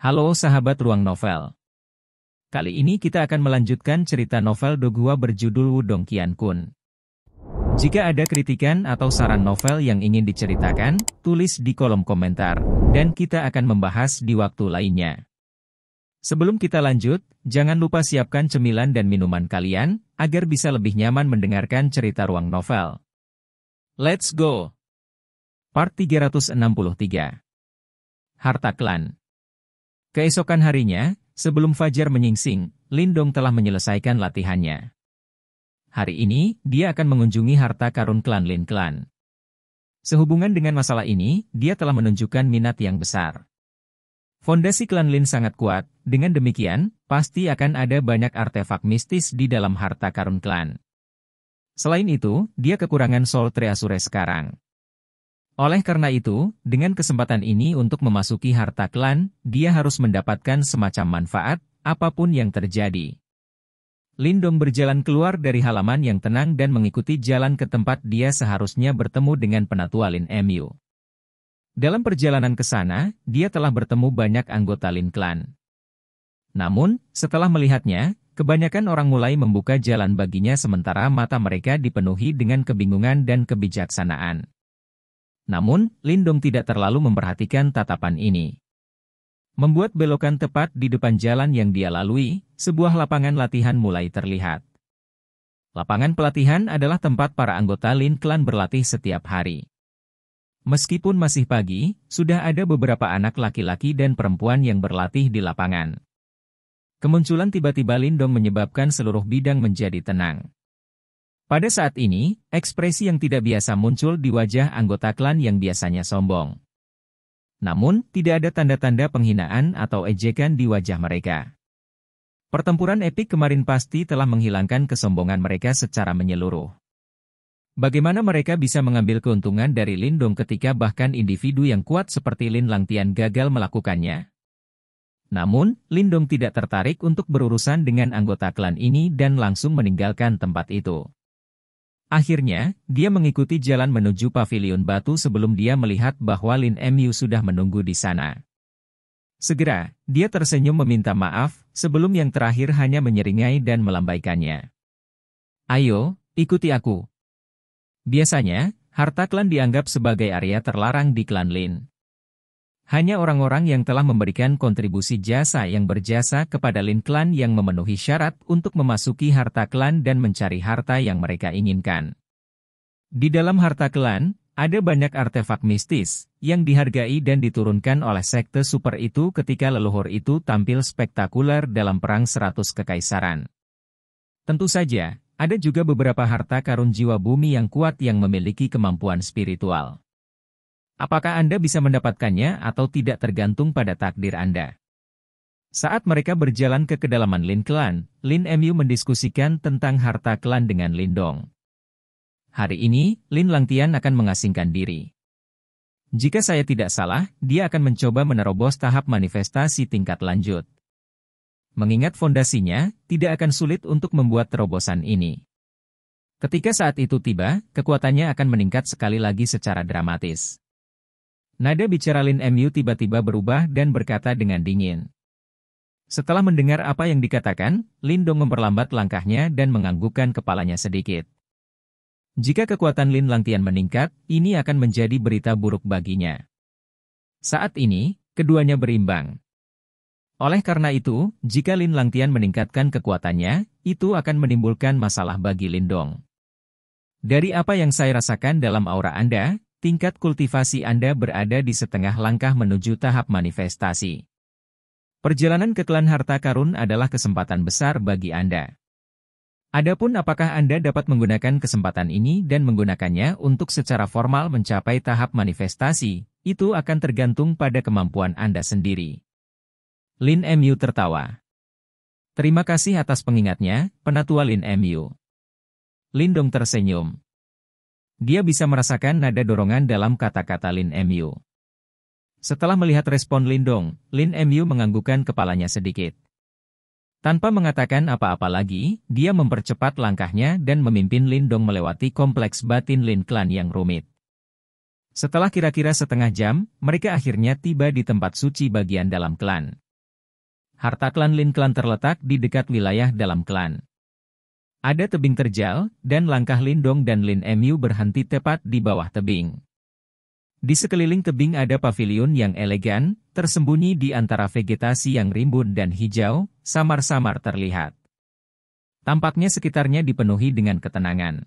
Halo sahabat Ruang Novel. Kali ini kita akan melanjutkan cerita novel Dogua berjudul Wudong Qiankun. Jika ada kritikan atau saran novel yang ingin diceritakan, tulis di kolom komentar, dan kita akan membahas di waktu lainnya. Sebelum kita lanjut, jangan lupa siapkan cemilan dan minuman kalian, agar bisa lebih nyaman mendengarkan cerita Ruang Novel. Let's go! Part 363. Harta Klan. Keesokan harinya, sebelum fajar menyingsing, Lindong telah menyelesaikan latihannya. Hari ini, dia akan mengunjungi harta karun klan Lin Clan. Sehubungan dengan masalah ini, dia telah menunjukkan minat yang besar. Fondasi klan Lin sangat kuat, dengan demikian, pasti akan ada banyak artefak mistis di dalam harta karun klan. Selain itu, dia kekurangan Soul Treasure sekarang. Oleh karena itu, dengan kesempatan ini untuk memasuki harta klan, dia harus mendapatkan semacam manfaat, apapun yang terjadi. Lindong berjalan keluar dari halaman yang tenang dan mengikuti jalan ke tempat dia seharusnya bertemu dengan penatua Lin Mu. Dalam perjalanan ke sana, dia telah bertemu banyak anggota Lin Clan. Namun, setelah melihatnya, kebanyakan orang mulai membuka jalan baginya sementara mata mereka dipenuhi dengan kebingungan dan kebijaksanaan. Namun, Lindong tidak terlalu memperhatikan tatapan ini. Membuat belokan tepat di depan jalan yang dia lalui, sebuah lapangan latihan mulai terlihat. Lapangan pelatihan adalah tempat para anggota Lin Clan berlatih setiap hari. Meskipun masih pagi, sudah ada beberapa anak laki-laki dan perempuan yang berlatih di lapangan. Kemunculan tiba-tiba Lindong menyebabkan seluruh bidang menjadi tenang. Pada saat ini, ekspresi yang tidak biasa muncul di wajah anggota klan yang biasanya sombong. Namun, tidak ada tanda-tanda penghinaan atau ejekan di wajah mereka. Pertempuran epik kemarin pasti telah menghilangkan kesombongan mereka secara menyeluruh. Bagaimana mereka bisa mengambil keuntungan dari Lindong ketika bahkan individu yang kuat seperti Lin Langtian gagal melakukannya? Namun, Lindong tidak tertarik untuk berurusan dengan anggota klan ini dan langsung meninggalkan tempat itu. Akhirnya, dia mengikuti jalan menuju pavilion batu sebelum dia melihat bahwa Lin Mu sudah menunggu di sana. Segera, dia tersenyum meminta maaf, sebelum yang terakhir hanya menyeringai dan melambaikannya. Ayo, ikuti aku. Biasanya, harta klan dianggap sebagai area terlarang di klan Lin. Hanya orang-orang yang telah memberikan kontribusi jasa yang berjasa kepada Lin Clan yang memenuhi syarat untuk memasuki harta klan dan mencari harta yang mereka inginkan. Di dalam harta klan, ada banyak artefak mistis, yang dihargai dan diturunkan oleh sekte super itu ketika leluhur itu tampil spektakuler dalam Perang 100 Kekaisaran. Tentu saja, ada juga beberapa harta karun jiwa bumi yang kuat yang memiliki kemampuan spiritual. Apakah Anda bisa mendapatkannya atau tidak tergantung pada takdir Anda. Saat mereka berjalan ke kedalaman Lin Clan, Lin Mu mendiskusikan tentang harta klan dengan Lindong. Hari ini, Lin Langtian akan mengasingkan diri. Jika saya tidak salah, dia akan mencoba menerobos tahap manifestasi tingkat lanjut. Mengingat fondasinya, tidak akan sulit untuk membuat terobosan ini. Ketika saat itu tiba, kekuatannya akan meningkat sekali lagi secara dramatis. Nada bicara Lin Mu tiba-tiba berubah dan berkata dengan dingin. Setelah mendengar apa yang dikatakan, Lindong memperlambat langkahnya dan menganggukkan kepalanya sedikit. Jika kekuatan Lin Langtian meningkat, ini akan menjadi berita buruk baginya. Saat ini, keduanya berimbang. Oleh karena itu, jika Lin Langtian meningkatkan kekuatannya, itu akan menimbulkan masalah bagi Lindong. Dari apa yang saya rasakan dalam aura Anda, tingkat kultivasi Anda berada di setengah langkah menuju tahap manifestasi. Perjalanan ke klan harta karun adalah kesempatan besar bagi Anda. Adapun apakah Anda dapat menggunakan kesempatan ini dan menggunakannya untuk secara formal mencapai tahap manifestasi, itu akan tergantung pada kemampuan Anda sendiri. Lin Mu tertawa. Terima kasih atas pengingatnya, penatua Lin Mu. Lindong tersenyum. Dia bisa merasakan nada dorongan dalam kata-kata Lin Mu. Setelah melihat respon Lindong, Lin Mu menganggukkan kepalanya sedikit. Tanpa mengatakan apa-apa lagi, dia mempercepat langkahnya dan memimpin Lindong melewati kompleks batin Lin Clan yang rumit. Setelah kira-kira setengah jam, mereka akhirnya tiba di tempat suci bagian dalam klan. Harta klan Lin Klan terletak di dekat wilayah dalam klan. Ada tebing terjal, dan langkah Lindong dan Lin Mu berhenti tepat di bawah tebing. Di sekeliling tebing ada pavilion yang elegan, tersembunyi di antara vegetasi yang rimbun dan hijau, samar-samar terlihat. Tampaknya sekitarnya dipenuhi dengan ketenangan.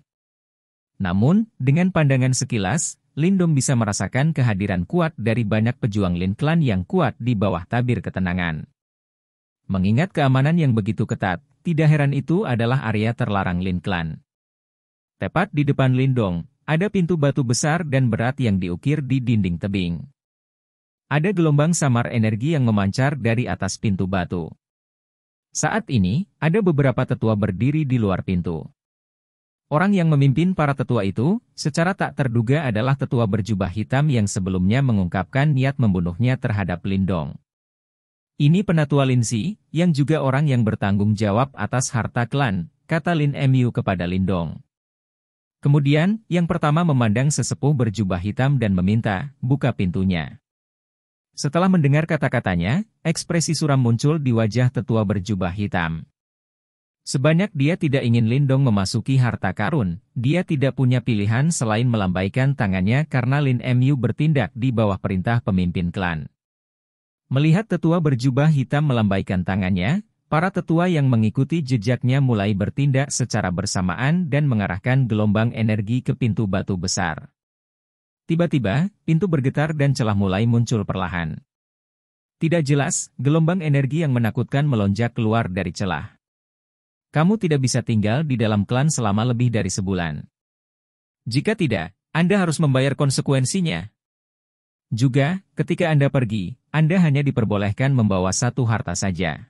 Namun, dengan pandangan sekilas, Lindong bisa merasakan kehadiran kuat dari banyak pejuang Lin Klan yang kuat di bawah tabir ketenangan. Mengingat keamanan yang begitu ketat, tidak heran itu adalah area terlarang Lin Klan. Tepat di depan Lindong, ada pintu batu besar dan berat yang diukir di dinding tebing. Ada gelombang samar energi yang memancar dari atas pintu batu. Saat ini, ada beberapa tetua berdiri di luar pintu. Orang yang memimpin para tetua itu, secara tak terduga adalah tetua berjubah hitam yang sebelumnya mengungkapkan niat membunuhnya terhadap Lindong. Ini penatua Lin Si, yang juga orang yang bertanggung jawab atas harta klan, kata Lin Mu kepada Lindong. Kemudian, yang pertama memandang sesepuh berjubah hitam dan meminta, buka pintunya. Setelah mendengar kata-katanya, ekspresi suram muncul di wajah tetua berjubah hitam. Sebanyak dia tidak ingin Lindong memasuki harta karun, dia tidak punya pilihan selain melambaikan tangannya karena Lin Mu bertindak di bawah perintah pemimpin klan. Melihat tetua berjubah hitam melambaikan tangannya, para tetua yang mengikuti jejaknya mulai bertindak secara bersamaan dan mengarahkan gelombang energi ke pintu batu besar. Tiba-tiba, pintu bergetar dan celah mulai muncul perlahan. Tidak jelas, gelombang energi yang menakutkan melonjak keluar dari celah. Kamu tidak bisa tinggal di dalam klan selama lebih dari sebulan. Jika tidak, Anda harus membayar konsekuensinya. Juga, ketika Anda pergi, Anda hanya diperbolehkan membawa satu harta saja.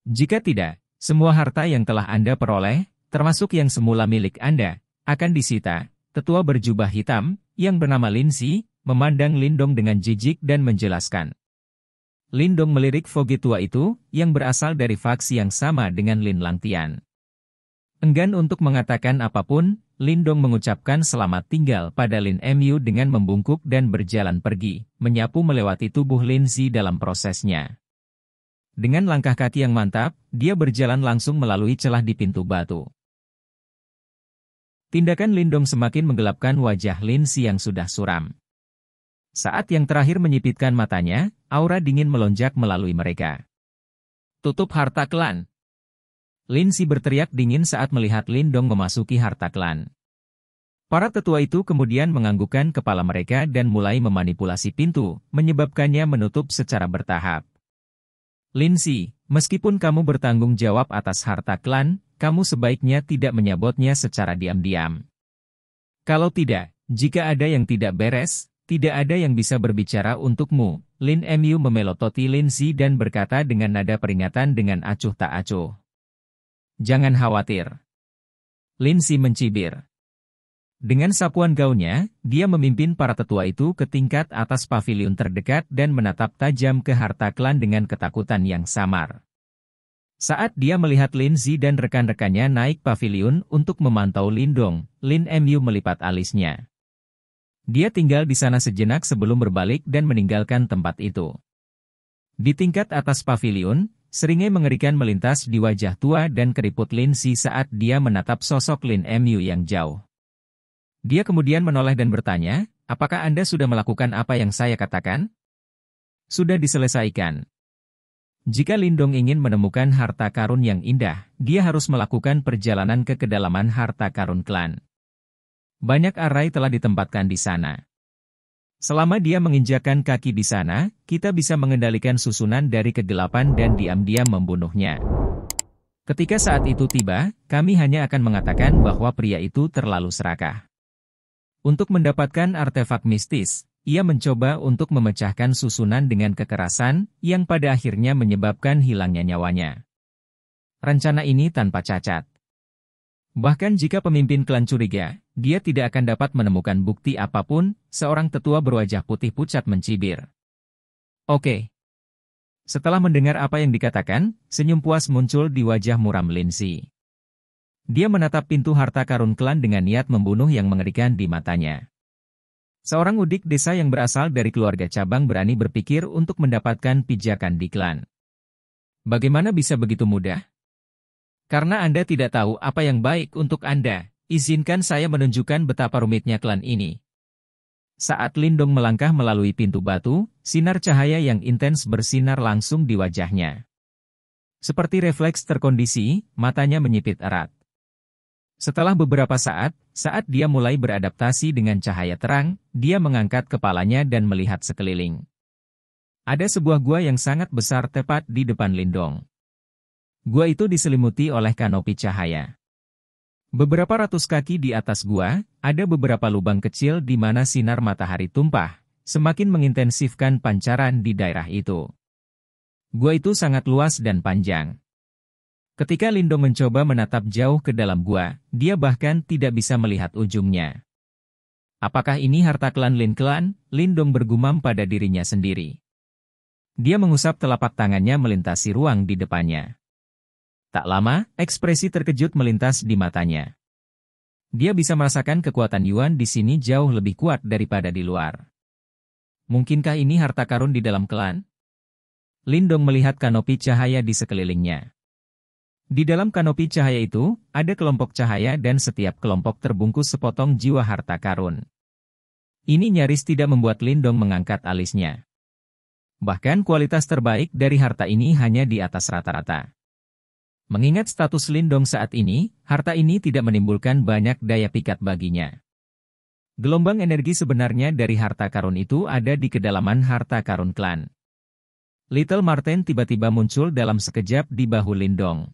Jika tidak, semua harta yang telah Anda peroleh, termasuk yang semula milik Anda, akan disita. Tetua berjubah hitam, yang bernama Lin Si, memandang Lindong dengan jijik dan menjelaskan. Lindong melirik Foge tua itu, yang berasal dari faksi yang sama dengan Lin Langtian. Enggan untuk mengatakan apapun, Lindong mengucapkan selamat tinggal pada Lin Mu dengan membungkuk dan berjalan pergi, menyapu melewati tubuh Lin Si dalam prosesnya. Dengan langkah kaki yang mantap, dia berjalan langsung melalui celah di pintu batu. Tindakan Lindong semakin menggelapkan wajah Lin Si yang sudah suram. Saat yang terakhir menyipitkan matanya, aura dingin melonjak melalui mereka. Tutup harta klan. Lin Si berteriak dingin saat melihat Lindong memasuki harta klan. Para tetua itu kemudian menganggukkan kepala mereka dan mulai memanipulasi pintu, menyebabkannya menutup secara bertahap. Lin Si, meskipun kamu bertanggung jawab atas harta klan, kamu sebaiknya tidak menyabotnya secara diam-diam. Kalau tidak, jika ada yang tidak beres, tidak ada yang bisa berbicara untukmu. Lin Mu memelototi Lin Si dan berkata dengan nada peringatan dengan acuh tak acuh. Jangan khawatir. Lin Si mencibir. Dengan sapuan gaunnya, dia memimpin para tetua itu ke tingkat atas pavilion terdekat dan menatap tajam ke harta klan dengan ketakutan yang samar. Saat dia melihat Lin Si dan rekan-rekannya naik pavilion untuk memantau Lindong, Lin Mu melipat alisnya. Dia tinggal di sana sejenak sebelum berbalik dan meninggalkan tempat itu. Di tingkat atas pavilion, seringai mengerikan melintas di wajah tua dan keriput Lin Si saat dia menatap sosok Lin Mu yang jauh. Dia kemudian menoleh dan bertanya, apakah Anda sudah melakukan apa yang saya katakan? Sudah diselesaikan. Jika Lindong ingin menemukan harta karun yang indah, dia harus melakukan perjalanan ke kedalaman harta karun klan. Banyak arai telah ditempatkan di sana. Selama dia menginjakan kaki di sana, kita bisa mengendalikan susunan dari kegelapan dan diam-diam membunuhnya. Ketika saat itu tiba, kami hanya akan mengatakan bahwa pria itu terlalu serakah. Untuk mendapatkan artefak mistis, ia mencoba untuk memecahkan susunan dengan kekerasan, yang pada akhirnya menyebabkan hilangnya nyawanya. Rencana ini tanpa cacat. Bahkan jika pemimpin klan curiga, dia tidak akan dapat menemukan bukti apapun, seorang tetua berwajah putih pucat mencibir. Oke. Setelah mendengar apa yang dikatakan, senyum puas muncul di wajah muram Lin Si. Dia menatap pintu harta karun klan dengan niat membunuh yang mengerikan di matanya. Seorang udik desa yang berasal dari keluarga cabang berani berpikir untuk mendapatkan pijakan di klan. Bagaimana bisa begitu mudah? Karena Anda tidak tahu apa yang baik untuk Anda, izinkan saya menunjukkan betapa rumitnya klan ini. Saat Lindong melangkah melalui pintu batu, sinar cahaya yang intens bersinar langsung di wajahnya. Seperti refleks terkondisi, matanya menyipit erat. Setelah beberapa saat dia mulai beradaptasi dengan cahaya terang, dia mengangkat kepalanya dan melihat sekeliling. Ada sebuah gua yang sangat besar tepat di depan Lindong. Gua itu diselimuti oleh kanopi cahaya. Beberapa ratus kaki di atas gua, ada beberapa lubang kecil di mana sinar matahari tumpah, semakin mengintensifkan pancaran di daerah itu. Gua itu sangat luas dan panjang. Ketika Lindong mencoba menatap jauh ke dalam gua, dia bahkan tidak bisa melihat ujungnya. Apakah ini harta klan Lin Clan? Lindong bergumam pada dirinya sendiri. Dia mengusap telapak tangannya melintasi ruang di depannya. Tak lama, ekspresi terkejut melintas di matanya. Dia bisa merasakan kekuatan Yuan di sini jauh lebih kuat daripada di luar. Mungkinkah ini harta karun di dalam klan? Lindong melihat kanopi cahaya di sekelilingnya. Di dalam kanopi cahaya itu, ada kelompok cahaya dan setiap kelompok terbungkus sepotong jiwa harta karun. Ini nyaris tidak membuat Lindong mengangkat alisnya. Bahkan kualitas terbaik dari harta ini hanya di atas rata-rata. Mengingat status Lindong saat ini, harta ini tidak menimbulkan banyak daya pikat baginya. Gelombang energi sebenarnya dari harta karun itu ada di kedalaman harta karun klan. Little Marten tiba-tiba muncul dalam sekejap di bahu Lindong.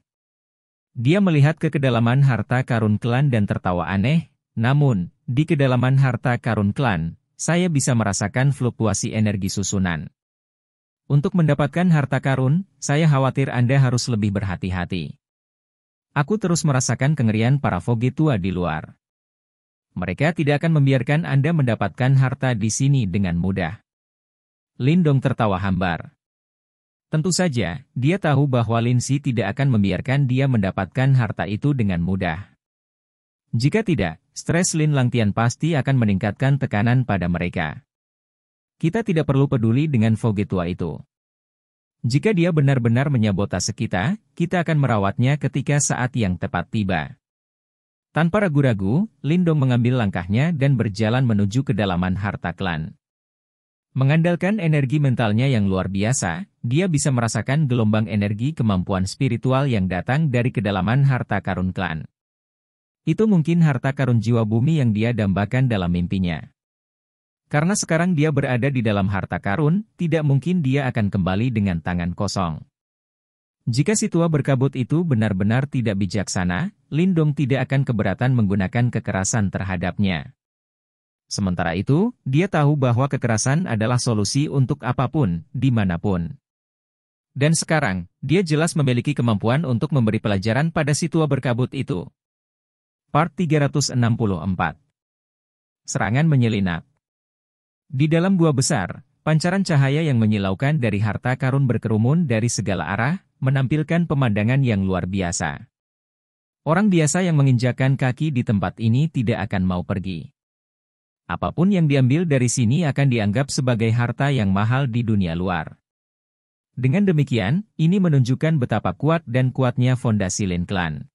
Dia melihat ke kedalaman harta karun klan dan tertawa aneh, namun, di kedalaman harta karun klan, saya bisa merasakan fluktuasi energi susunan. Untuk mendapatkan harta karun, saya khawatir Anda harus lebih berhati-hati. Aku terus merasakan kengerian para Voge tua di luar. Mereka tidak akan membiarkan Anda mendapatkan harta di sini dengan mudah. Lindong tertawa hambar. Tentu saja, dia tahu bahwa Linsi tidak akan membiarkan dia mendapatkan harta itu dengan mudah. Jika tidak, stres Lin Langtian pasti akan meningkatkan tekanan pada mereka. Kita tidak perlu peduli dengan Voge tua itu. Jika dia benar-benar menyabotase kita, kita akan merawatnya ketika saat yang tepat tiba. Tanpa ragu-ragu, Lindong mengambil langkahnya dan berjalan menuju kedalaman harta klan. Mengandalkan energi mentalnya yang luar biasa, dia bisa merasakan gelombang energi kemampuan spiritual yang datang dari kedalaman harta karun klan. Itu mungkin harta karun jiwa bumi yang dia dambakan dalam mimpinya. Karena sekarang dia berada di dalam harta karun, tidak mungkin dia akan kembali dengan tangan kosong. Jika si tua berkabut itu benar-benar tidak bijaksana, Lindong tidak akan keberatan menggunakan kekerasan terhadapnya. Sementara itu, dia tahu bahwa kekerasan adalah solusi untuk apapun, dimanapun. Dan sekarang, dia jelas memiliki kemampuan untuk memberi pelajaran pada si tua berkabut itu. Part 364. Serangan menyelinap. Di dalam gua besar, pancaran cahaya yang menyilaukan dari harta karun berkerumun dari segala arah, menampilkan pemandangan yang luar biasa. Orang biasa yang menginjakan kaki di tempat ini tidak akan mau pergi. Apapun yang diambil dari sini akan dianggap sebagai harta yang mahal di dunia luar. Dengan demikian, ini menunjukkan betapa kuat dan kuatnya fondasi Lin Clan.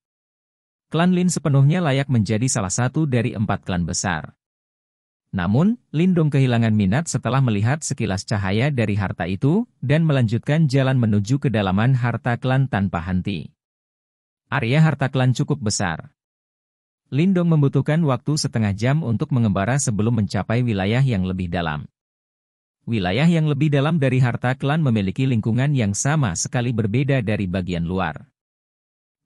Klan Lin sepenuhnya layak menjadi salah satu dari 4 klan besar. Namun, Lindong kehilangan minat setelah melihat sekilas cahaya dari harta itu, dan melanjutkan jalan menuju kedalaman harta klan tanpa henti. Area harta klan cukup besar. Lindong membutuhkan waktu setengah jam untuk mengembara sebelum mencapai wilayah yang lebih dalam. Wilayah yang lebih dalam dari harta klan memiliki lingkungan yang sama sekali berbeda dari bagian luar.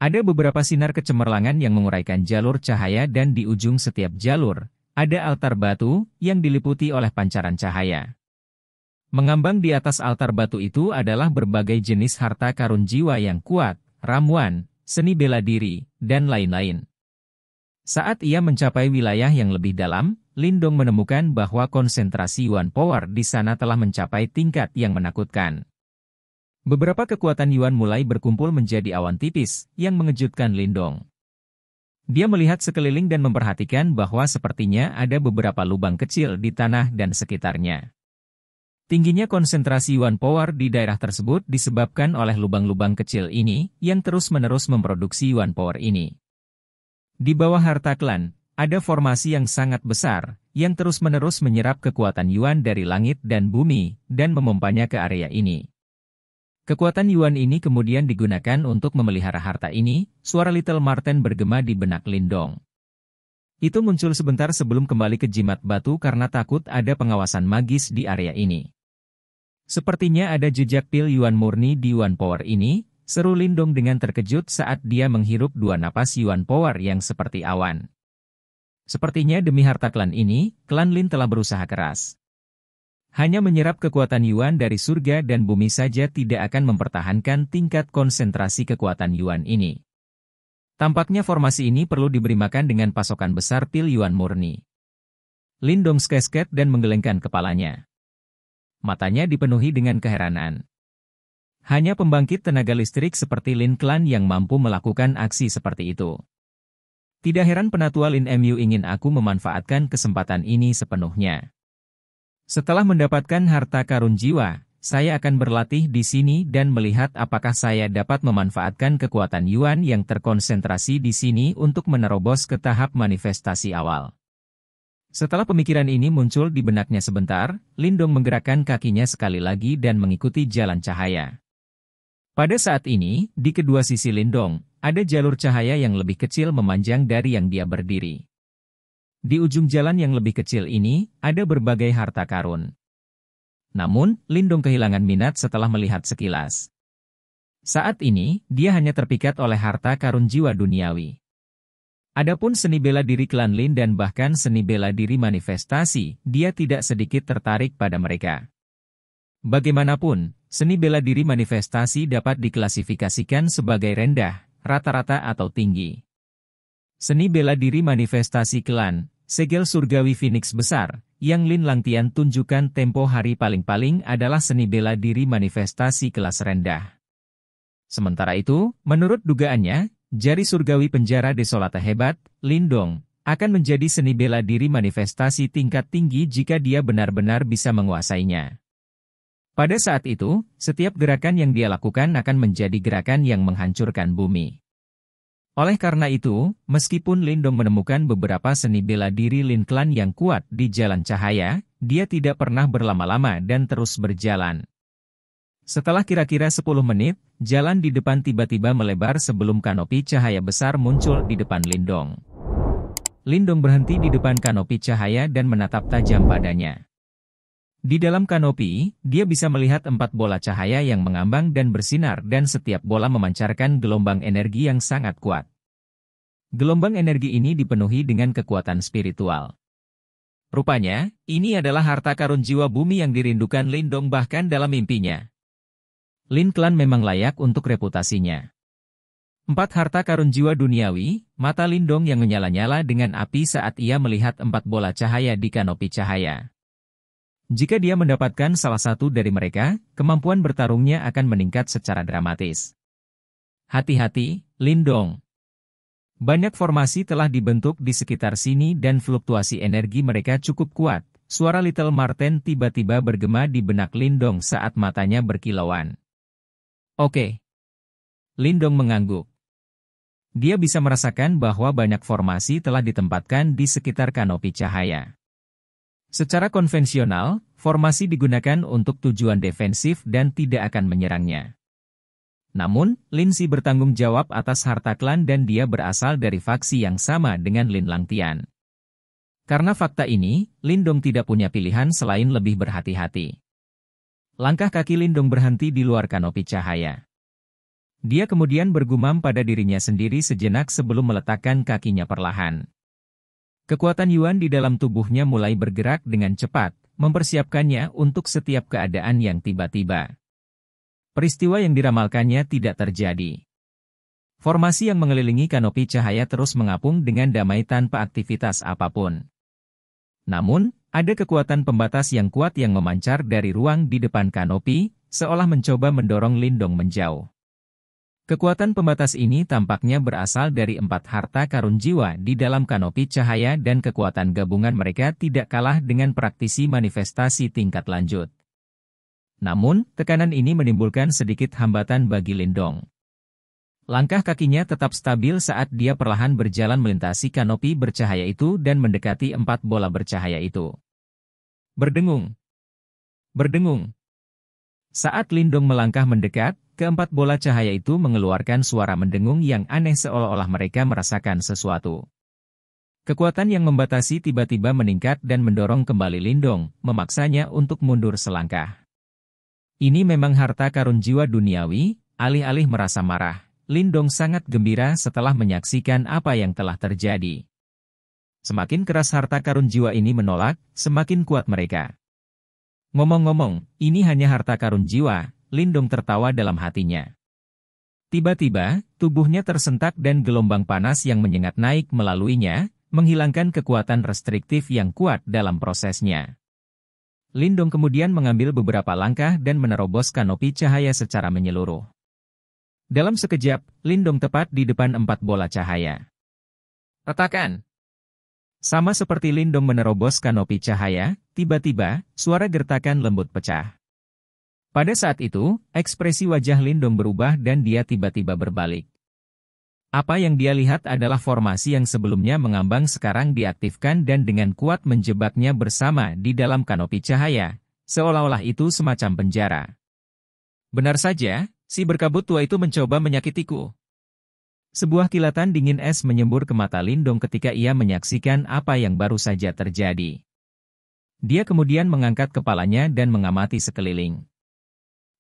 Ada beberapa sinar kecemerlangan yang menguraikan jalur cahaya dan di ujung setiap jalur, ada altar batu yang diliputi oleh pancaran cahaya. Mengambang di atas altar batu itu adalah berbagai jenis harta karun jiwa yang kuat, ramuan, seni bela diri, dan lain-lain. Saat ia mencapai wilayah yang lebih dalam, Lindong menemukan bahwa konsentrasi Yuan Power di sana telah mencapai tingkat yang menakutkan. Beberapa kekuatan Yuan mulai berkumpul menjadi awan tipis, yang mengejutkan Lindong. Dia melihat sekeliling dan memperhatikan bahwa sepertinya ada beberapa lubang kecil di tanah dan sekitarnya. Tingginya konsentrasi Yuan Power di daerah tersebut disebabkan oleh lubang-lubang kecil ini yang terus-menerus memproduksi Yuan Power ini. Di bawah harta klan, ada formasi yang sangat besar, yang terus-menerus menyerap kekuatan Yuan dari langit dan bumi, dan memompanya ke area ini. Kekuatan Yuan ini kemudian digunakan untuk memelihara harta ini, suara Little Marten bergema di benak Lindong. Itu muncul sebentar sebelum kembali ke jimat batu karena takut ada pengawasan magis di area ini. Sepertinya ada jejak pil Yuan murni di Yuan Power ini, seru Lindong dengan terkejut saat dia menghirup 2 napas Yuan Power yang seperti awan. Sepertinya demi harta klan ini, klan Lin telah berusaha keras. Hanya menyerap kekuatan Yuan dari surga dan bumi saja tidak akan mempertahankan tingkat konsentrasi kekuatan Yuan ini. Tampaknya formasi ini perlu diberi makan dengan pasokan besar pil Yuan murni. Lindong skesket dan menggelengkan kepalanya. Matanya dipenuhi dengan keheranan. Hanya pembangkit tenaga listrik seperti Lin Clan yang mampu melakukan aksi seperti itu. Tidak heran penatua Lin Mu ingin aku memanfaatkan kesempatan ini sepenuhnya. Setelah mendapatkan harta karun jiwa, saya akan berlatih di sini dan melihat apakah saya dapat memanfaatkan kekuatan Yuan yang terkonsentrasi di sini untuk menerobos ke tahap manifestasi awal. Setelah pemikiran ini muncul di benaknya sebentar, Lindong menggerakkan kakinya sekali lagi dan mengikuti jalan cahaya. Pada saat ini, di kedua sisi Lindong, ada jalur cahaya yang lebih kecil memanjang dari yang dia berdiri. Di ujung jalan yang lebih kecil ini, ada berbagai harta karun. Namun, Lindong kehilangan minat setelah melihat sekilas. Saat ini, dia hanya terpikat oleh harta karun jiwa duniawi. Adapun seni bela diri klan Lin dan bahkan seni bela diri manifestasi, dia tidak sedikit tertarik pada mereka. Bagaimanapun, seni bela diri manifestasi dapat diklasifikasikan sebagai rendah, rata-rata atau tinggi. Seni bela diri manifestasi klan, segel surgawi Phoenix besar, yang Lin Langtian tunjukkan tempo hari paling-paling adalah seni bela diri manifestasi kelas rendah. Sementara itu, menurut dugaannya, jari surgawi penjara desolata hebat, Lindong, akan menjadi seni bela diri manifestasi tingkat tinggi jika dia benar-benar bisa menguasainya. Pada saat itu, setiap gerakan yang dia lakukan akan menjadi gerakan yang menghancurkan bumi. Oleh karena itu, meskipun Lindong menemukan beberapa seni bela diri Lin Clan yang kuat di jalan cahaya, dia tidak pernah berlama-lama dan terus berjalan. Setelah kira-kira 10 menit, jalan di depan tiba-tiba melebar sebelum kanopi cahaya besar muncul di depan Lindong. Lindong berhenti di depan kanopi cahaya dan menatap tajam padanya. Di dalam kanopi, dia bisa melihat 4 bola cahaya yang mengambang dan bersinar dan setiap bola memancarkan gelombang energi yang sangat kuat. Gelombang energi ini dipenuhi dengan kekuatan spiritual. Rupanya, ini adalah harta karun jiwa bumi yang dirindukan Lindong bahkan dalam mimpinya. Lin Clan memang layak untuk reputasinya. 4 harta karun jiwa duniawi, mata Lindong yang menyala-nyala dengan api saat ia melihat 4 bola cahaya di kanopi cahaya. Jika dia mendapatkan salah satu dari mereka, kemampuan bertarungnya akan meningkat secara dramatis. Hati-hati, Lindong. Banyak formasi telah dibentuk di sekitar sini dan fluktuasi energi mereka cukup kuat. Suara Little Marten tiba-tiba bergema di benak Lindong saat matanya berkilauan. Oke. Lindong mengangguk. Dia bisa merasakan bahwa banyak formasi telah ditempatkan di sekitar kanopi cahaya. Secara konvensional, formasi digunakan untuk tujuan defensif dan tidak akan menyerangnya. Namun, Lin Si bertanggung jawab atas harta klan dan dia berasal dari faksi yang sama dengan Lin Langtian. Karena fakta ini, Lindong tidak punya pilihan selain lebih berhati-hati. Langkah kaki Lindong berhenti di luar kanopi cahaya. Dia kemudian bergumam pada dirinya sendiri sejenak sebelum meletakkan kakinya perlahan. Kekuatan Yuan di dalam tubuhnya mulai bergerak dengan cepat, mempersiapkannya untuk setiap keadaan yang tiba-tiba. Peristiwa yang diramalkannya tidak terjadi. Formasi yang mengelilingi kanopi cahaya terus mengapung dengan damai tanpa aktivitas apapun. Namun, ada kekuatan pembatas yang kuat yang memancar dari ruang di depan kanopi, seolah mencoba mendorong Lindong menjauh. Kekuatan pembatas ini tampaknya berasal dari 4 harta karun jiwa di dalam kanopi cahaya dan kekuatan gabungan mereka tidak kalah dengan praktisi manifestasi tingkat lanjut. Namun, tekanan ini menimbulkan sedikit hambatan bagi Lindong. Langkah kakinya tetap stabil saat dia perlahan berjalan melintasi kanopi bercahaya itu dan mendekati 4 bola bercahaya itu. Berdengung. Berdengung. Saat Lindong melangkah mendekat, keempat bola cahaya itu mengeluarkan suara mendengung yang aneh seolah-olah mereka merasakan sesuatu. Kekuatan yang membatasi tiba-tiba meningkat dan mendorong kembali Lindong, memaksanya untuk mundur selangkah. Ini memang harta karun jiwa duniawi. Alih-alih merasa marah, Lindong sangat gembira setelah menyaksikan apa yang telah terjadi. Semakin keras harta karun jiwa ini menolak, semakin kuat mereka. Ngomong-ngomong, ini hanya harta karun jiwa, Lindong tertawa dalam hatinya. Tiba-tiba, tubuhnya tersentak dan gelombang panas yang menyengat naik melaluinya, menghilangkan kekuatan restriktif yang kuat dalam prosesnya. Lindong kemudian mengambil beberapa langkah dan menerobos kanopi cahaya secara menyeluruh. Dalam sekejap, Lindong tepat di depan 4 bola cahaya. Retakan! Sama seperti Lindong menerobos kanopi cahaya, tiba-tiba, suara gertakan lembut pecah. Pada saat itu, ekspresi wajah Lindong berubah dan dia tiba-tiba berbalik. Apa yang dia lihat adalah formasi yang sebelumnya mengambang sekarang diaktifkan dan dengan kuat menjebaknya bersama di dalam kanopi cahaya, seolah-olah itu semacam penjara. Benar saja, si berkabut tua itu mencoba menyakitiku. Sebuah kilatan dingin es menyembur ke mata Lindong ketika ia menyaksikan apa yang baru saja terjadi. Dia kemudian mengangkat kepalanya dan mengamati sekeliling.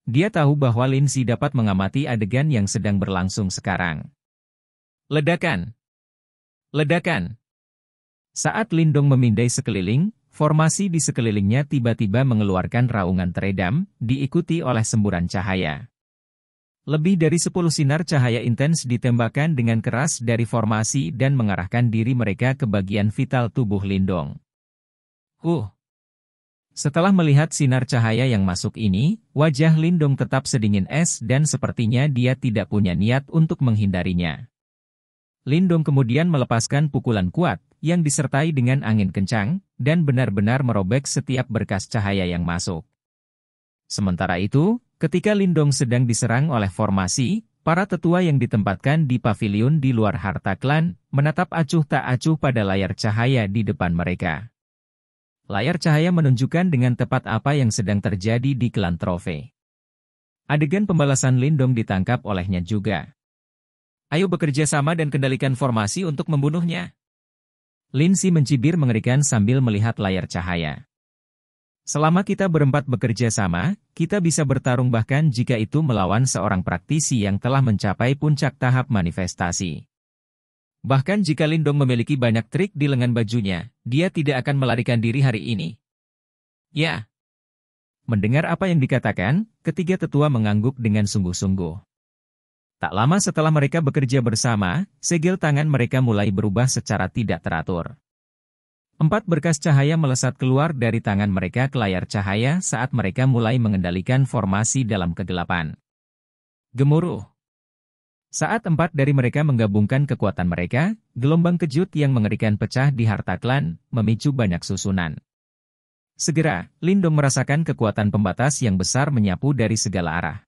Dia tahu bahwa Lin Si dapat mengamati adegan yang sedang berlangsung sekarang. Ledakan! Ledakan! Saat Lindong memindai sekeliling, formasi di sekelilingnya tiba-tiba mengeluarkan raungan teredam, diikuti oleh semburan cahaya. Lebih dari 10 sinar cahaya intens ditembakkan dengan keras dari formasi dan mengarahkan diri mereka ke bagian vital tubuh Lindong. Setelah melihat sinar cahaya yang masuk ini, wajah Lindong tetap sedingin es dan sepertinya dia tidak punya niat untuk menghindarinya. Lindong kemudian melepaskan pukulan kuat, yang disertai dengan angin kencang, dan benar-benar merobek setiap berkas cahaya yang masuk. Sementara itu, ketika Lindong sedang diserang oleh formasi, para tetua yang ditempatkan di paviliun di luar harta klan, menatap acuh tak acuh pada layar cahaya di depan mereka. Layar cahaya menunjukkan dengan tepat apa yang sedang terjadi di klan Trove. Adegan pembalasan Lindong ditangkap olehnya juga. Ayo bekerja sama dan kendalikan formasi untuk membunuhnya. Lin Si mencibir mengerikan sambil melihat layar cahaya. Selama kita berempat bekerja sama, kita bisa bertarung bahkan jika itu melawan seorang praktisi yang telah mencapai puncak tahap manifestasi. Bahkan jika Lindong memiliki banyak trik di lengan bajunya, dia tidak akan melarikan diri hari ini. Ya. Mendengar apa yang dikatakan, ketiga tetua mengangguk dengan sungguh-sungguh. Tak lama setelah mereka bekerja bersama, segel tangan mereka mulai berubah secara tidak teratur. 4 berkas cahaya melesat keluar dari tangan mereka ke layar cahaya saat mereka mulai mengendalikan formasi dalam kegelapan. Gemuruh. Saat 4 dari mereka menggabungkan kekuatan mereka, gelombang kejut yang mengerikan pecah di harta klan, memicu banyak susunan. Segera, Lindong merasakan kekuatan pembatas yang besar menyapu dari segala arah.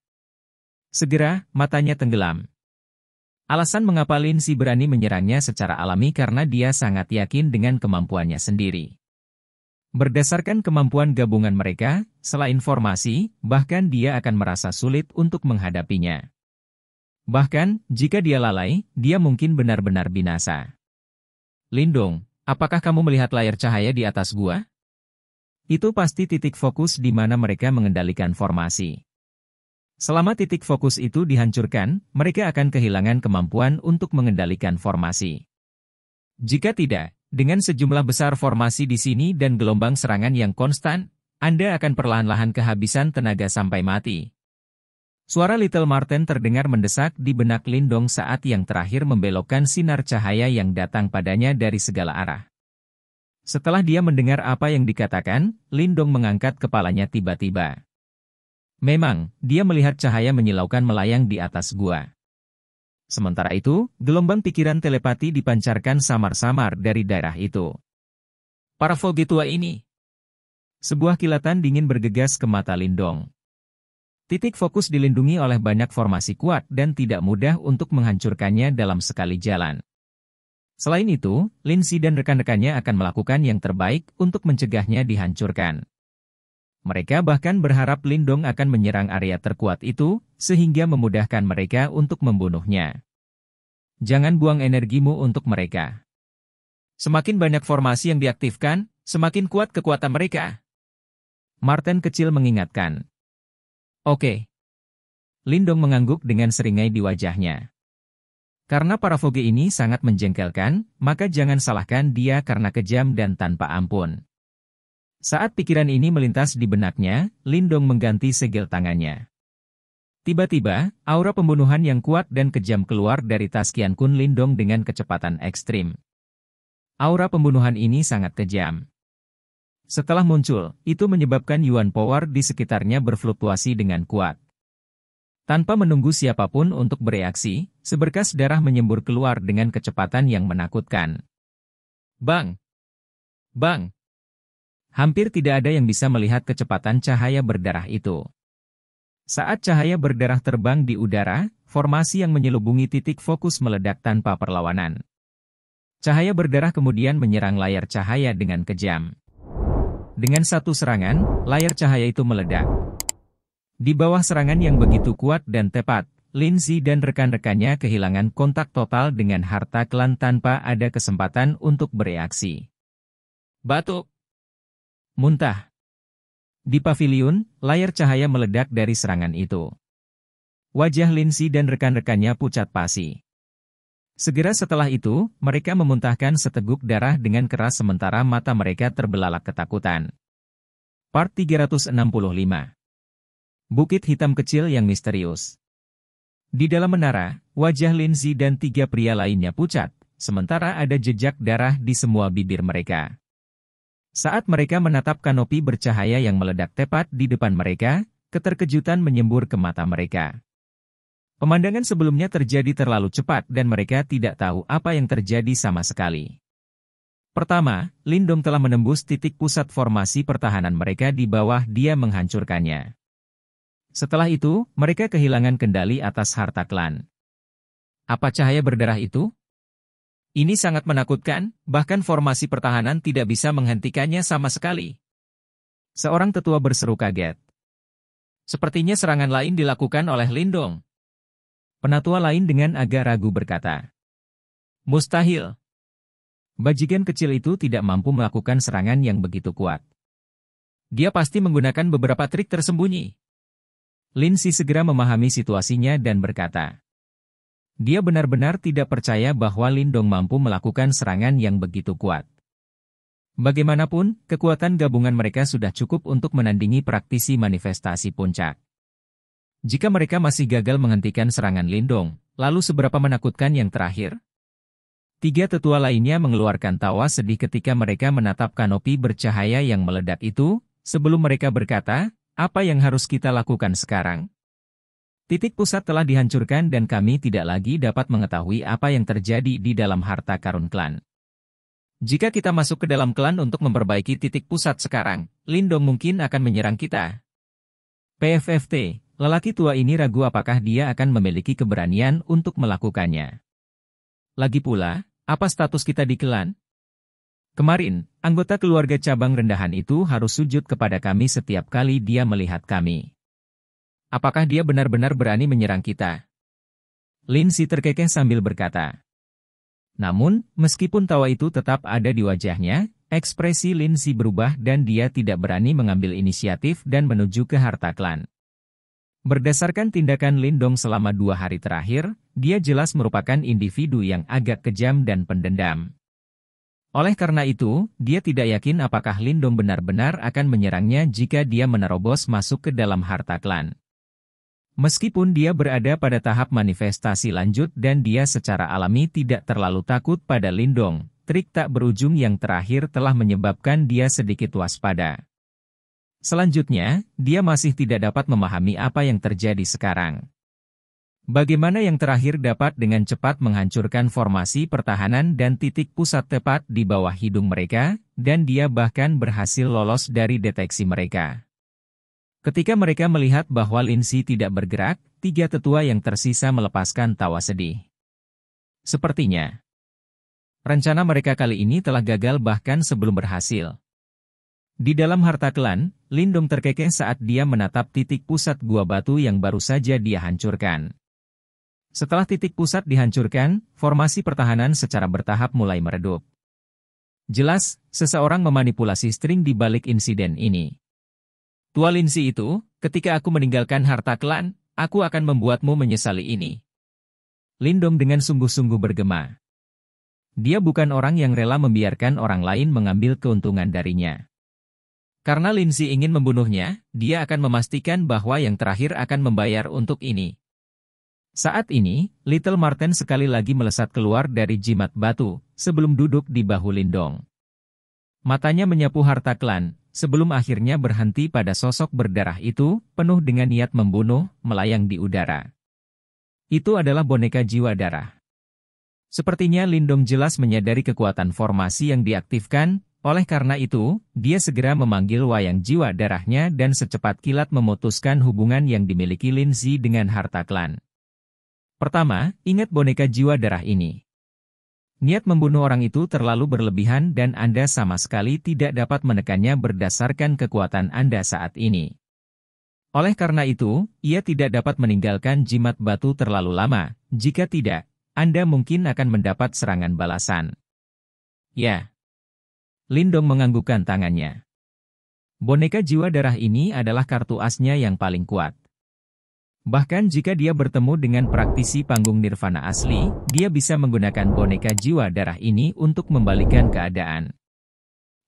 Segera, matanya tenggelam. Alasan mengapa Lin Si berani menyerangnya secara alami karena dia sangat yakin dengan kemampuannya sendiri. Berdasarkan kemampuan gabungan mereka, selain formasi, bahkan dia akan merasa sulit untuk menghadapinya. Bahkan, jika dia lalai, dia mungkin benar-benar binasa. Lindong, apakah kamu melihat layar cahaya di atas gua? Itu pasti titik fokus di mana mereka mengendalikan formasi. Selama titik fokus itu dihancurkan, mereka akan kehilangan kemampuan untuk mengendalikan formasi. Jika tidak, dengan sejumlah besar formasi di sini dan gelombang serangan yang konstan, Anda akan perlahan-lahan kehabisan tenaga sampai mati. Suara Little Marten terdengar mendesak di benak Lindong saat yang terakhir membelokkan sinar cahaya yang datang padanya dari segala arah. Setelah dia mendengar apa yang dikatakan, Lindong mengangkat kepalanya tiba-tiba. Memang, dia melihat cahaya menyilaukan melayang di atas gua. Sementara itu, gelombang pikiran telepati dipancarkan samar-samar dari daerah itu. Para Voge tua ini. Sebuah kilatan dingin bergegas ke mata Lindong. Titik fokus dilindungi oleh banyak formasi kuat dan tidak mudah untuk menghancurkannya dalam sekali jalan. Selain itu, Lindsay dan rekan-rekannya akan melakukan yang terbaik untuk mencegahnya dihancurkan. Mereka bahkan berharap Lindong akan menyerang area terkuat itu, sehingga memudahkan mereka untuk membunuhnya. Jangan buang energimu untuk mereka. Semakin banyak formasi yang diaktifkan, semakin kuat kekuatan mereka. Martin kecil mengingatkan. Oke. Lindong mengangguk dengan seringai di wajahnya. Karena para Voge ini sangat menjengkelkan, maka jangan salahkan dia karena kejam dan tanpa ampun. Saat pikiran ini melintas di benaknya, Lindong mengganti segel tangannya. Tiba-tiba, aura pembunuhan yang kuat dan kejam keluar dari tas Qian Kun Lindong dengan kecepatan ekstrim. Aura pembunuhan ini sangat kejam. Setelah muncul, itu menyebabkan Yuan Power di sekitarnya berfluktuasi dengan kuat. Tanpa menunggu siapapun untuk bereaksi, seberkas darah menyembur keluar dengan kecepatan yang menakutkan. Bang! Bang! Hampir tidak ada yang bisa melihat kecepatan cahaya berdarah itu. Saat cahaya berdarah terbang di udara, formasi yang menyelubungi titik fokus meledak tanpa perlawanan. Cahaya berdarah kemudian menyerang layar cahaya dengan kejam. Dengan satu serangan, layar cahaya itu meledak. Di bawah serangan yang begitu kuat dan tepat, Lindsay dan rekan-rekannya kehilangan kontak total dengan harta klan tanpa ada kesempatan untuk bereaksi. Batuk. Muntah. Di paviliun, layar cahaya meledak dari serangan itu. Wajah Lindsay dan rekan-rekannya pucat pasi. Segera setelah itu, mereka memuntahkan seteguk darah dengan keras sementara mata mereka terbelalak ketakutan. Part 365. Bukit hitam kecil yang misterius. Di dalam menara, wajah Lindsay dan 3 pria lainnya pucat, sementara ada jejak darah di semua bibir mereka. Saat mereka menatap kanopi bercahaya yang meledak tepat di depan mereka, keterkejutan menyembur ke mata mereka. Pemandangan sebelumnya terjadi terlalu cepat dan mereka tidak tahu apa yang terjadi sama sekali. Pertama, Lindong telah menembus titik pusat formasi pertahanan mereka di bawah dia menghancurkannya. Setelah itu, mereka kehilangan kendali atas harta klan. Apa cahaya berdarah itu? Ini sangat menakutkan, bahkan formasi pertahanan tidak bisa menghentikannya sama sekali. Seorang tetua berseru kaget. Sepertinya serangan lain dilakukan oleh Lindong. Penatua lain dengan agak ragu berkata, mustahil. Bajingan kecil itu tidak mampu melakukan serangan yang begitu kuat. Dia pasti menggunakan beberapa trik tersembunyi. Lindsay segera memahami situasinya dan berkata, dia benar-benar tidak percaya bahwa Lindong mampu melakukan serangan yang begitu kuat. Bagaimanapun, kekuatan gabungan mereka sudah cukup untuk menandingi praktisi manifestasi puncak. Jika mereka masih gagal menghentikan serangan Lindong, lalu seberapa menakutkan yang terakhir? 3 tetua lainnya mengeluarkan tawa sedih ketika mereka menatap kanopi bercahaya yang meledak itu, sebelum mereka berkata, apa yang harus kita lakukan sekarang? Titik pusat telah dihancurkan dan kami tidak lagi dapat mengetahui apa yang terjadi di dalam harta karun klan. Jika kita masuk ke dalam klan untuk memperbaiki titik pusat sekarang, Lindong mungkin akan menyerang kita. PFFT. Lelaki tua ini ragu apakah dia akan memiliki keberanian untuk melakukannya. Lagi pula, apa status kita di klan? Kemarin, anggota keluarga cabang rendahan itu harus sujud kepada kami setiap kali dia melihat kami. Apakah dia benar-benar berani menyerang kita? Lindsay terkekeh sambil berkata. Namun, meskipun tawa itu tetap ada di wajahnya, ekspresi Lindsay berubah dan dia tidak berani mengambil inisiatif dan menuju ke harta klan. Berdasarkan tindakan Lindong selama 2 hari terakhir, dia jelas merupakan individu yang agak kejam dan pendendam. Oleh karena itu, dia tidak yakin apakah Lindong benar-benar akan menyerangnya jika dia menerobos masuk ke dalam harta klan. Meskipun dia berada pada tahap manifestasi lanjut dan dia secara alami tidak terlalu takut pada Lindong, trik tak berujung yang terakhir telah menyebabkan dia sedikit waspada. Selanjutnya, dia masih tidak dapat memahami apa yang terjadi sekarang. Bagaimana yang terakhir dapat dengan cepat menghancurkan formasi pertahanan dan titik pusat tepat di bawah hidung mereka, dan dia bahkan berhasil lolos dari deteksi mereka. Ketika mereka melihat bahwa Lindsay tidak bergerak, tiga tetua yang tersisa melepaskan tawa sedih. Sepertinya, rencana mereka kali ini telah gagal bahkan sebelum berhasil. Di dalam harta klan, Lindong terkekeh saat dia menatap titik pusat gua batu yang baru saja dia hancurkan. Setelah titik pusat dihancurkan, formasi pertahanan secara bertahap mulai meredup. Jelas, seseorang memanipulasi string di balik insiden ini. Tua Lindsay itu, ketika aku meninggalkan harta klan, aku akan membuatmu menyesali ini. Lindong dengan sungguh-sungguh bergema. Dia bukan orang yang rela membiarkan orang lain mengambil keuntungan darinya. Karena Lindsay ingin membunuhnya, dia akan memastikan bahwa yang terakhir akan membayar untuk ini. Saat ini, Little Marten sekali lagi melesat keluar dari jimat batu, sebelum duduk di bahu Lindong. Matanya menyapu harta klan, sebelum akhirnya berhenti pada sosok berdarah itu, penuh dengan niat membunuh, melayang di udara. Itu adalah boneka jiwa darah. Sepertinya Lindong jelas menyadari kekuatan formasi yang diaktifkan, oleh karena itu, dia segera memanggil wayang jiwa darahnya dan secepat kilat memutuskan hubungan yang dimiliki Lindsay dengan harta klan. Pertama, ingat boneka jiwa darah ini. Niat membunuh orang itu terlalu berlebihan dan Anda sama sekali tidak dapat menekannya berdasarkan kekuatan Anda saat ini. Oleh karena itu, ia tidak dapat meninggalkan jimat batu terlalu lama, jika tidak, Anda mungkin akan mendapat serangan balasan. Ya. Lindong menganggukkan tangannya. Boneka jiwa darah ini adalah kartu asnya yang paling kuat. Bahkan jika dia bertemu dengan praktisi panggung nirvana asli, dia bisa menggunakan boneka jiwa darah ini untuk membalikan keadaan.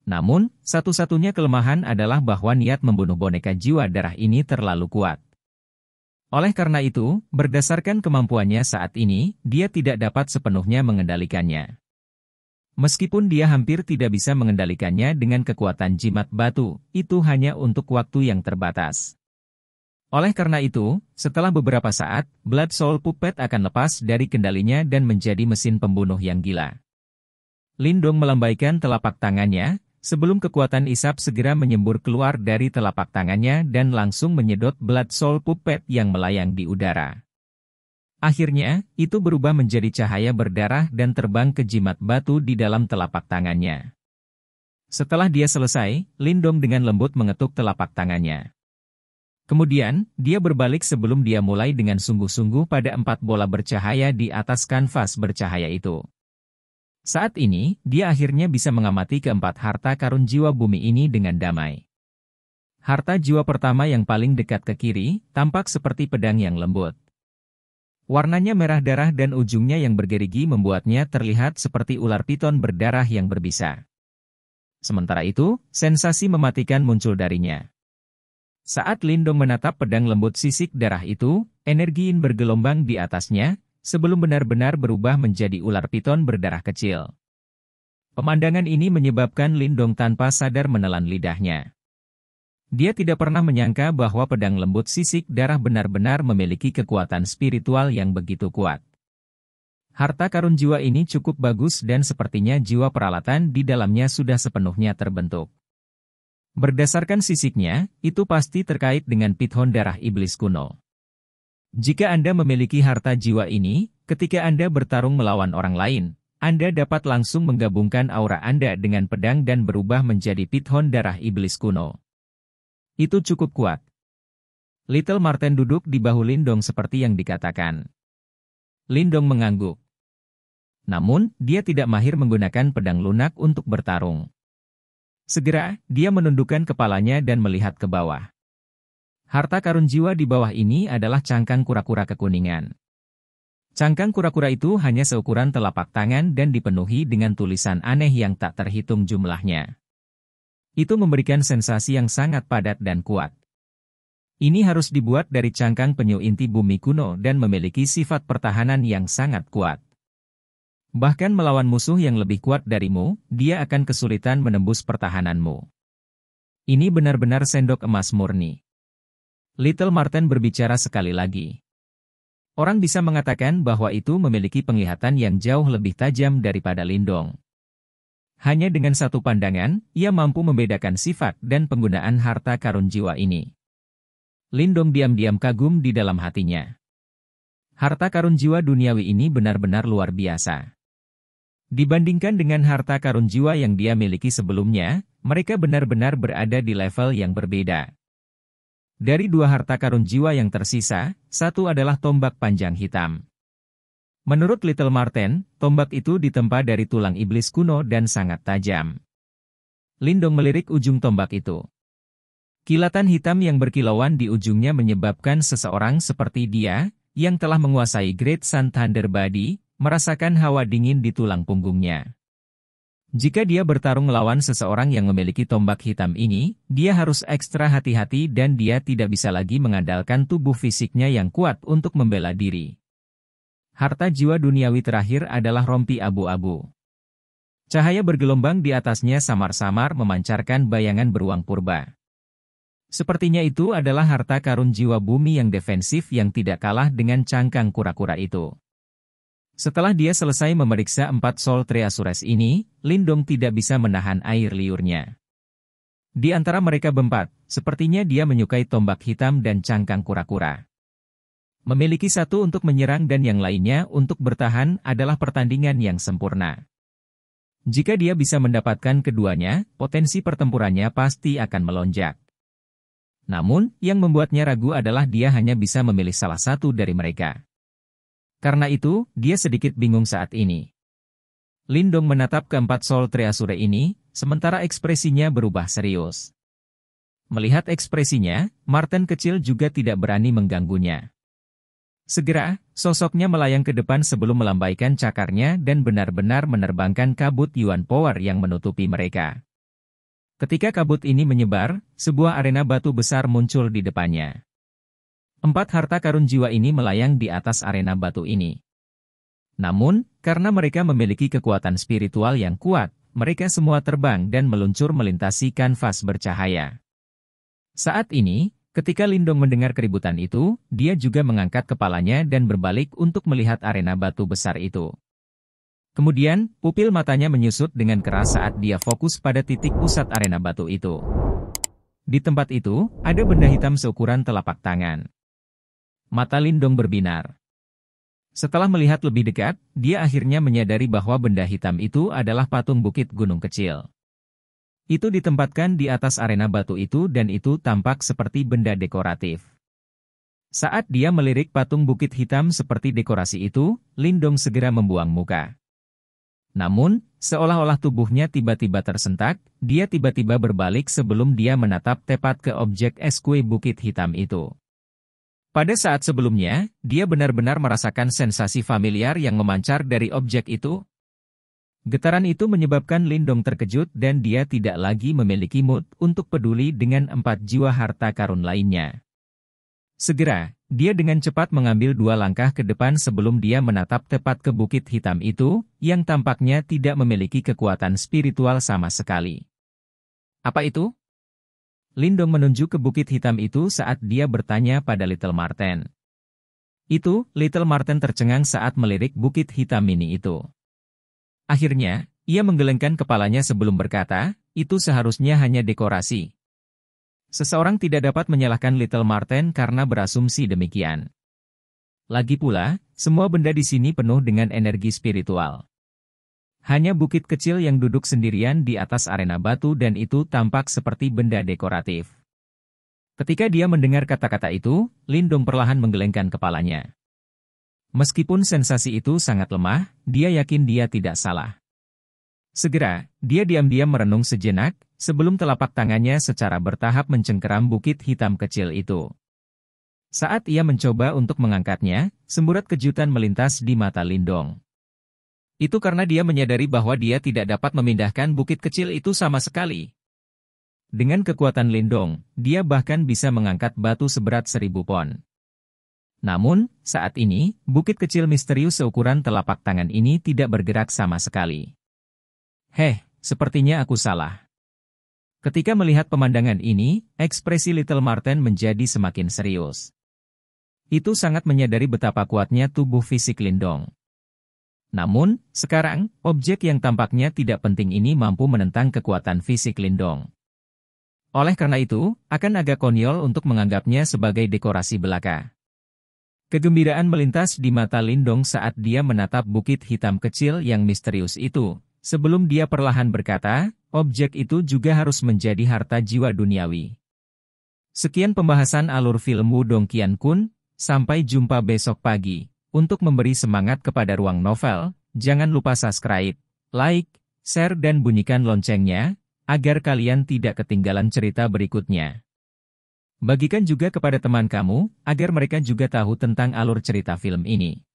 Namun, satu-satunya kelemahan adalah bahwa niat membunuh boneka jiwa darah ini terlalu kuat. Oleh karena itu, berdasarkan kemampuannya saat ini, dia tidak dapat sepenuhnya mengendalikannya. Meskipun dia hampir tidak bisa mengendalikannya dengan kekuatan jimat batu, itu hanya untuk waktu yang terbatas. Oleh karena itu, setelah beberapa saat, Blood Soul Puppet akan lepas dari kendalinya dan menjadi mesin pembunuh yang gila. Lindong melambaikan telapak tangannya, sebelum kekuatan isap segera menyembur keluar dari telapak tangannya dan langsung menyedot Blood Soul Puppet yang melayang di udara. Akhirnya, itu berubah menjadi cahaya berdarah dan terbang ke jimat batu di dalam telapak tangannya. Setelah dia selesai, Lindong dengan lembut mengetuk telapak tangannya. Kemudian, dia berbalik sebelum dia mulai dengan sungguh-sungguh pada 4 bola bercahaya di atas kanvas bercahaya itu. Saat ini, dia akhirnya bisa mengamati keempat harta karun jiwa bumi ini dengan damai. Harta jiwa pertama yang paling dekat ke kiri, tampak seperti pedang yang lembut. Warnanya merah darah dan ujungnya yang bergerigi membuatnya terlihat seperti ular piton berdarah yang berbisa. Sementara itu, sensasi mematikan muncul darinya. Saat Lindong menatap pedang lembut sisik darah itu, energi yin bergelombang di atasnya, sebelum benar-benar berubah menjadi ular piton berdarah kecil. Pemandangan ini menyebabkan Lindong tanpa sadar menelan lidahnya. Dia tidak pernah menyangka bahwa pedang lembut sisik darah benar-benar memiliki kekuatan spiritual yang begitu kuat. Harta karun jiwa ini cukup bagus dan sepertinya jiwa peralatan di dalamnya sudah sepenuhnya terbentuk. Berdasarkan sisiknya, itu pasti terkait dengan pithon darah iblis kuno. Jika Anda memiliki harta jiwa ini, ketika Anda bertarung melawan orang lain, Anda dapat langsung menggabungkan aura Anda dengan pedang dan berubah menjadi pithon darah iblis kuno. Itu cukup kuat. Little Marten duduk di bahu Lindong seperti yang dikatakan. Lindong mengangguk. Namun, dia tidak mahir menggunakan pedang lunak untuk bertarung. Segera, dia menundukkan kepalanya dan melihat ke bawah. Harta karun jiwa di bawah ini adalah cangkang kura-kura kekuningan. Cangkang kura-kura itu hanya seukuran telapak tangan dan dipenuhi dengan tulisan aneh yang tak terhitung jumlahnya. Itu memberikan sensasi yang sangat padat dan kuat. Ini harus dibuat dari cangkang penyu inti bumi kuno dan memiliki sifat pertahanan yang sangat kuat. Bahkan melawan musuh yang lebih kuat darimu, dia akan kesulitan menembus pertahananmu. Ini benar-benar sendok emas murni. Little Marten berbicara sekali lagi. Orang bisa mengatakan bahwa itu memiliki penglihatan yang jauh lebih tajam daripada Lindong. Hanya dengan satu pandangan, ia mampu membedakan sifat dan penggunaan harta karun jiwa ini. Lindong diam-diam kagum di dalam hatinya. Harta karun jiwa duniawi ini benar-benar luar biasa. Dibandingkan dengan harta karun jiwa yang dia miliki sebelumnya, mereka benar-benar berada di level yang berbeda. Dari dua harta karun jiwa yang tersisa, satu adalah tombak panjang hitam. Menurut Little Marten, tombak itu ditempa dari tulang iblis kuno dan sangat tajam. Lindong melirik ujung tombak itu. Kilatan hitam yang berkilauan di ujungnya menyebabkan seseorang seperti dia, yang telah menguasai Great Sun Thunder Body, merasakan hawa dingin di tulang punggungnya. Jika dia bertarung melawan seseorang yang memiliki tombak hitam ini, dia harus ekstra hati-hati dan dia tidak bisa lagi mengandalkan tubuh fisiknya yang kuat untuk membela diri. Harta jiwa duniawi terakhir adalah rompi abu-abu. Cahaya bergelombang di atasnya samar-samar memancarkan bayangan beruang purba. Sepertinya itu adalah harta karun jiwa bumi yang defensif yang tidak kalah dengan cangkang kura-kura itu. Setelah dia selesai memeriksa 4 Soul Treasures ini, Lindong tidak bisa menahan air liurnya. Di antara mereka berempat, sepertinya dia menyukai tombak hitam dan cangkang kura-kura. Memiliki satu untuk menyerang dan yang lainnya untuk bertahan adalah pertandingan yang sempurna. Jika dia bisa mendapatkan keduanya, potensi pertempurannya pasti akan melonjak. Namun, yang membuatnya ragu adalah dia hanya bisa memilih salah satu dari mereka. Karena itu, dia sedikit bingung saat ini. Lindong menatap keempat Soul Treasure ini, sementara ekspresinya berubah serius. Melihat ekspresinya, Marten kecil juga tidak berani mengganggunya. Segera, sosoknya melayang ke depan sebelum melambaikan cakarnya dan benar-benar menerbangkan kabut Yuan Power yang menutupi mereka. Ketika kabut ini menyebar, sebuah arena batu besar muncul di depannya. 4 harta karun jiwa ini melayang di atas arena batu ini. Namun, karena mereka memiliki kekuatan spiritual yang kuat, mereka semua terbang dan meluncur melintasi kanvas bercahaya. Saat ini, ketika Lindong mendengar keributan itu, dia juga mengangkat kepalanya dan berbalik untuk melihat arena batu besar itu. Kemudian, pupil matanya menyusut dengan keras saat dia fokus pada titik pusat arena batu itu. Di tempat itu, ada benda hitam seukuran telapak tangan. Mata Lindong berbinar. Setelah melihat lebih dekat, dia akhirnya menyadari bahwa benda hitam itu adalah patung bukit gunung kecil. Itu ditempatkan di atas arena batu itu dan itu tampak seperti benda dekoratif. Saat dia melirik patung bukit hitam seperti dekorasi itu, Lindong segera membuang muka. Namun, seolah-olah tubuhnya tiba-tiba tersentak, dia tiba-tiba berbalik sebelum dia menatap tepat ke objek es kue bukit hitam itu. Pada saat sebelumnya, dia benar-benar merasakan sensasi familiar yang memancar dari objek itu. Getaran itu menyebabkan Lindong terkejut dan dia tidak lagi memiliki mood untuk peduli dengan 4 jiwa harta karun lainnya. Segera, dia dengan cepat mengambil 2 langkah ke depan sebelum dia menatap tepat ke bukit hitam itu, yang tampaknya tidak memiliki kekuatan spiritual sama sekali. Apa itu? Lindong menunjuk ke bukit hitam itu saat dia bertanya pada Little Marten. Little Marten tercengang saat melirik bukit hitam mini itu. Akhirnya, ia menggelengkan kepalanya sebelum berkata, itu seharusnya hanya dekorasi. Seseorang tidak dapat menyalahkan Little Marten karena berasumsi demikian. Lagi pula, semua benda di sini penuh dengan energi spiritual. Hanya bukit kecil yang duduk sendirian di atas arena batu dan itu tampak seperti benda dekoratif. Ketika dia mendengar kata-kata itu, Lindong perlahan menggelengkan kepalanya. Meskipun sensasi itu sangat lemah, dia yakin dia tidak salah. Segera, dia diam-diam merenung sejenak, sebelum telapak tangannya secara bertahap mencengkeram bukit hitam kecil itu. Saat ia mencoba untuk mengangkatnya, semburat kejutan melintas di mata Lindong. Itu karena dia menyadari bahwa dia tidak dapat memindahkan bukit kecil itu sama sekali. Dengan kekuatan Lindong, dia bahkan bisa mengangkat batu seberat 1000 pon. Namun, saat ini, bukit kecil misterius seukuran telapak tangan ini tidak bergerak sama sekali. Sepertinya aku salah. Ketika melihat pemandangan ini, ekspresi Little Marten menjadi semakin serius. Itu sangat menyadari betapa kuatnya tubuh fisik Lindong. Namun, sekarang, objek yang tampaknya tidak penting ini mampu menentang kekuatan fisik Lindong. Oleh karena itu, akan agak konyol untuk menganggapnya sebagai dekorasi belaka. Kegembiraan melintas di mata Lindong saat dia menatap bukit hitam kecil yang misterius itu, sebelum dia perlahan berkata, objek itu juga harus menjadi harta jiwa duniawi. Sekian pembahasan alur film Wudong Qiankun, sampai jumpa besok pagi. Untuk memberi semangat kepada Ruang Novel, jangan lupa subscribe, like, share dan bunyikan loncengnya, agar kalian tidak ketinggalan cerita berikutnya. Bagikan juga kepada teman kamu, agar mereka juga tahu tentang alur cerita film ini.